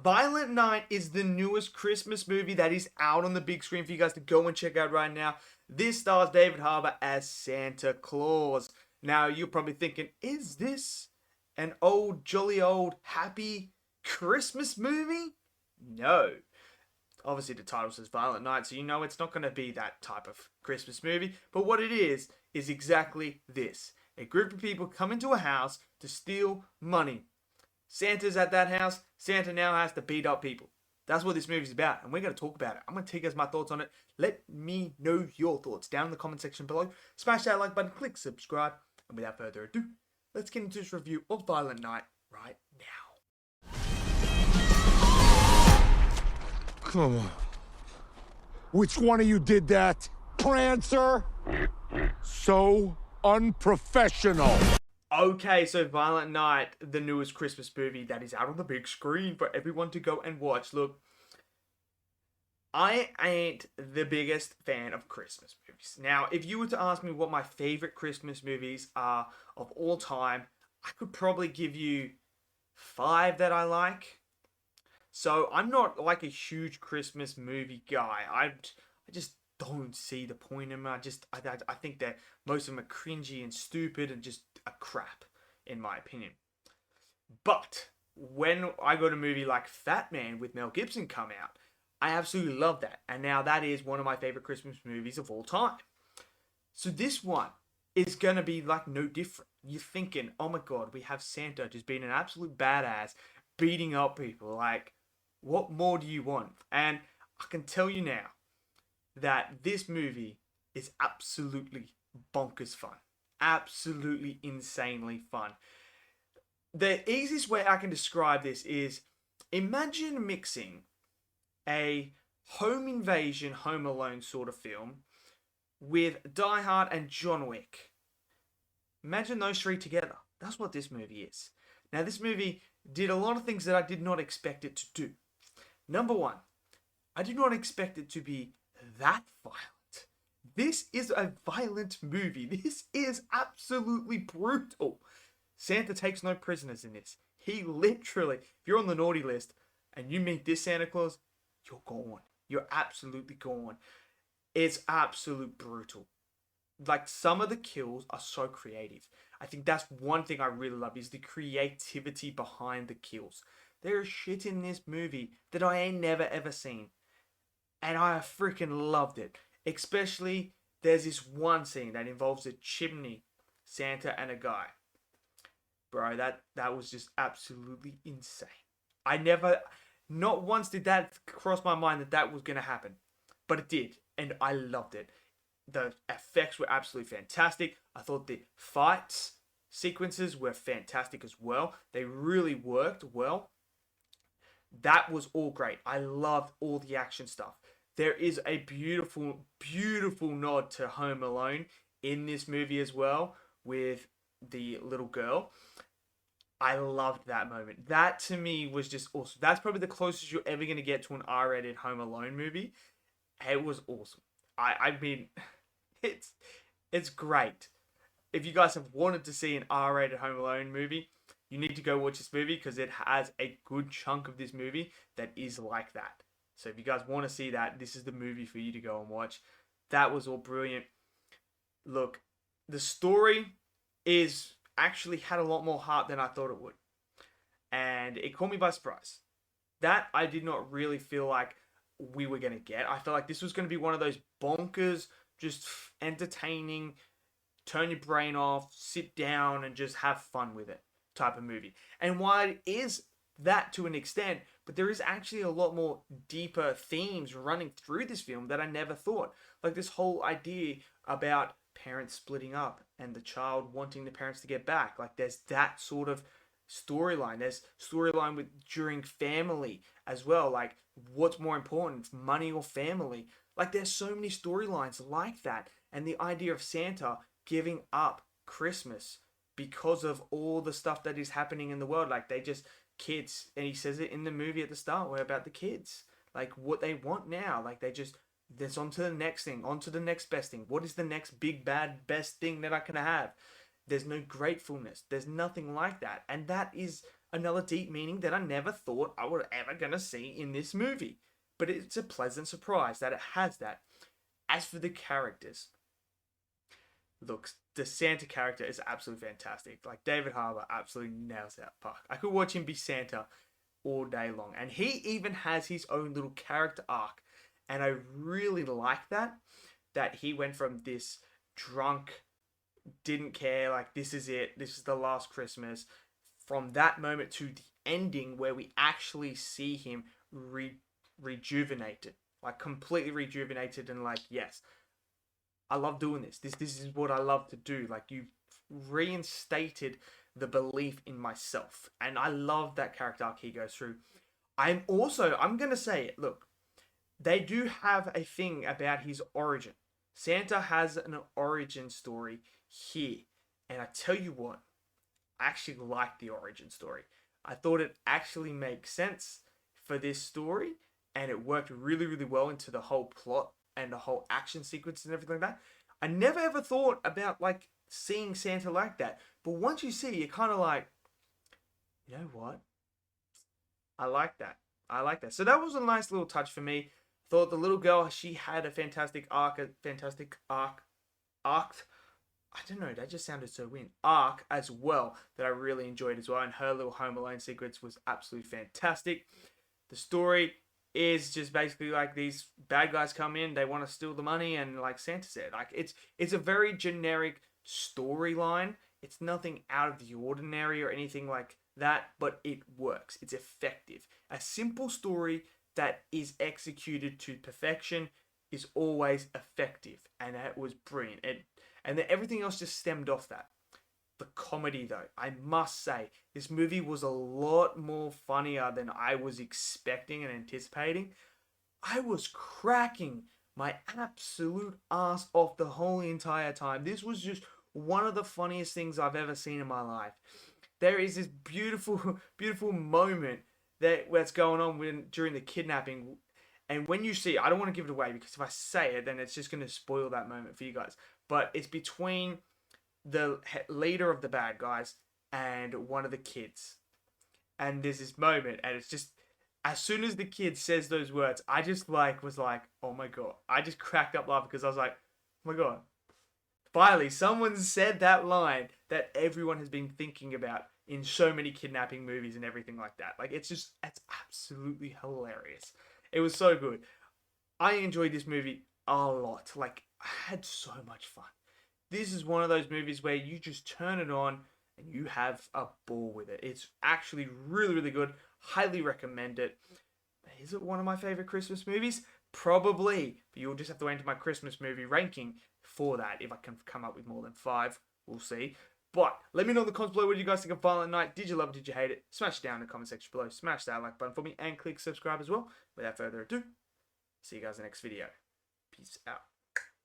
Violent Night is the newest Christmas movie that is out on the big screen for you guys to go and check out right now. This stars David Harbour as Santa Claus. Now, you're probably thinking, is this an old, jolly old, happy Christmas movie? No. Obviously, the title says Violent Night, so you know it's not going to be that type of Christmas movie. But what it is exactly this. A group of people come into a house to steal money. Santa's at that house. Santa now has to beat up people. That's what this movie's about, and we're going to talk about it. I'm going to tell you guys my thoughts on it. Let me know your thoughts down in the comment section below. Smash that like button, click subscribe, and without further ado, let's get into this review of Violent Night right now. Come on. Which one of you did that? Prancer? So unprofessional. Okay, so Violent Night, the newest Christmas movie that is out on the big screen for everyone to go and watch. Look, I ain't the biggest fan of Christmas movies. Now, if you were to ask me what my favorite Christmas movies are of all time, I could probably give you 5 that I like. So I'm not like a huge Christmas movie guy. I just don't see the point in them. I think that most of them are cringy and stupid and just a crap, in my opinion. But when I got a movie like Fat Man with Mel Gibson come out, I absolutely love that. And now that is one of my favorite Christmas movies of all time. So this one is going to be like no different. You're thinking, oh my God, we have Santa just being an absolute badass, beating up people. Like, what more do you want? And I can tell you now that this movie is absolutely bonkers fun. Absolutely insanely fun. The easiest way I can describe this is, imagine mixing a home invasion, Home Alone sort of film with Die Hard and John Wick. Imagine those 3 together. That's what this movie is. Now, this movie did a lot of things that I did not expect it to do. Number 1, I did not expect it to be that violent. This is a violent movie. This is absolutely brutal. Santa takes no prisoners in this. He literally, if you're on the naughty list and you meet this Santa Claus, you're gone. You're absolutely gone. It's absolute brutal. Like, some of the kills are so creative. I think that's one thing I really love, is the creativity behind the kills. There is shit in this movie that I ain't never ever seen. And I freaking loved it. Especially, there's this one scene that involves a chimney, Santa and a guy. Bro, that was just absolutely insane. Not once did that cross my mind that was going to happen. But it did. And I loved it. The effects were absolutely fantastic. I thought the fights sequences were fantastic as well. They really worked well. That was all great. I loved all the action stuff. There is a beautiful, beautiful nod to Home Alone in this movie as well, with the little girl. I loved that moment. That to me was just awesome. That's probably the closest you're ever going to get to an R-rated Home Alone movie. It was awesome. I mean, it's great. If you guys have wanted to see an R-rated Home Alone movie, you need to go watch this movie, because it has a good chunk of this movie that is like that. So if you guys want to see that, this is the movie for you to go and watch. That was all brilliant. Look, the story is actually had a lot more heart than I thought it would. And it caught me by surprise. That I did not really feel like we were going to get. I felt like this was going to be one of those bonkers, just entertaining, turn your brain off, sit down and just have fun with it type of movie. And while it is that to an extent, but there is actually a lot more deeper themes running through this film that I never thought. Like this whole idea about parents splitting up and the child wanting the parents to get back. Like, there's that sort of storyline. There's storyline with during family as well. Like, what's more important, money or family? Like, there's so many storylines like that. And the idea of Santa giving up Christmas because of all the stuff that is happening in the world. Like, they just, kids, and he says it in the movie at the start, where about the kids, like what they want now. Like, they just, there's on to the next thing, on to the next best thing. What is the next big bad best thing that I can have? There's no gratefulness. There's nothing like that. And that is another deep meaning that I never thought I was ever gonna see in this movie. But it's a pleasant surprise that it has that. As for the characters, look, the Santa character is absolutely fantastic. Like David Harbour absolutely nails that part. I could watch him be Santa all day long, and he even has his own little character arc, and I really like that. That he went from this drunk, didn't care, like this is it, this is the last Christmas, from that moment to the ending where we actually see him rejuvenated, like completely rejuvenated, and like yes, I love doing this. This is what I love to do. Like you reinstated the belief in myself, and I love that character arc he goes through. I'm gonna say it. Look, they do have a thing about his origin. Santa has an origin story here, and I tell you what, I actually like the origin story. I thought it actually makes sense for this story, and it worked really, really well into the whole plot and the whole action sequence and everything like that. I never ever thought about like seeing Santa like that, but once you see it, you're kind of like, you know what? I like that. I like that. So that was a nice little touch for me. Thought the little girl, she had a fantastic arc, arc. I don't know, that just sounded so weird. Arc as well that I really enjoyed as well, and her little Home Alone sequence was absolutely fantastic. The story is just basically like these bad guys come in, they want to steal the money, and like Santa said, like it's a very generic storyline. It's nothing out of the ordinary or anything like that, but it works. It's effective. A simple story that is executed to perfection is always effective, and that was brilliant. And then everything else just stemmed off that. The comedy, though, I must say, this movie was a lot more funnier than I was expecting and anticipating. I was cracking my absolute ass off the whole entire time. This was just one of the funniest things I've ever seen in my life. There is this beautiful, beautiful moment that's going on during the kidnapping. And when you see, I don't want to give it away because if I say it, then it's just going to spoil that moment for you guys. But it's between the leader of the bad guys and one of the kids. And there's this moment, and it's just, as soon as the kid says those words, I just was like, oh my god. I just cracked up laughing because I was like, oh my god. Finally, someone said that line that everyone has been thinking about in so many kidnapping movies and everything like that. Like, it's absolutely hilarious. It was so good. I enjoyed this movie a lot. Like, I had so much fun. This is one of those movies where you just turn it on and you have a ball with it. It's actually really, really good. Highly recommend it. Is it one of my favorite Christmas movies? Probably. But you'll just have to enter my Christmas movie ranking for that. If I can come up with more than 5, we'll see. But let me know in the comments below what you guys think of Violent Night. Did you love it? Did you hate it? Smash it down in the comment section below. Smash that like button for me and click subscribe as well. Without further ado, see you guys in the next video. Peace out.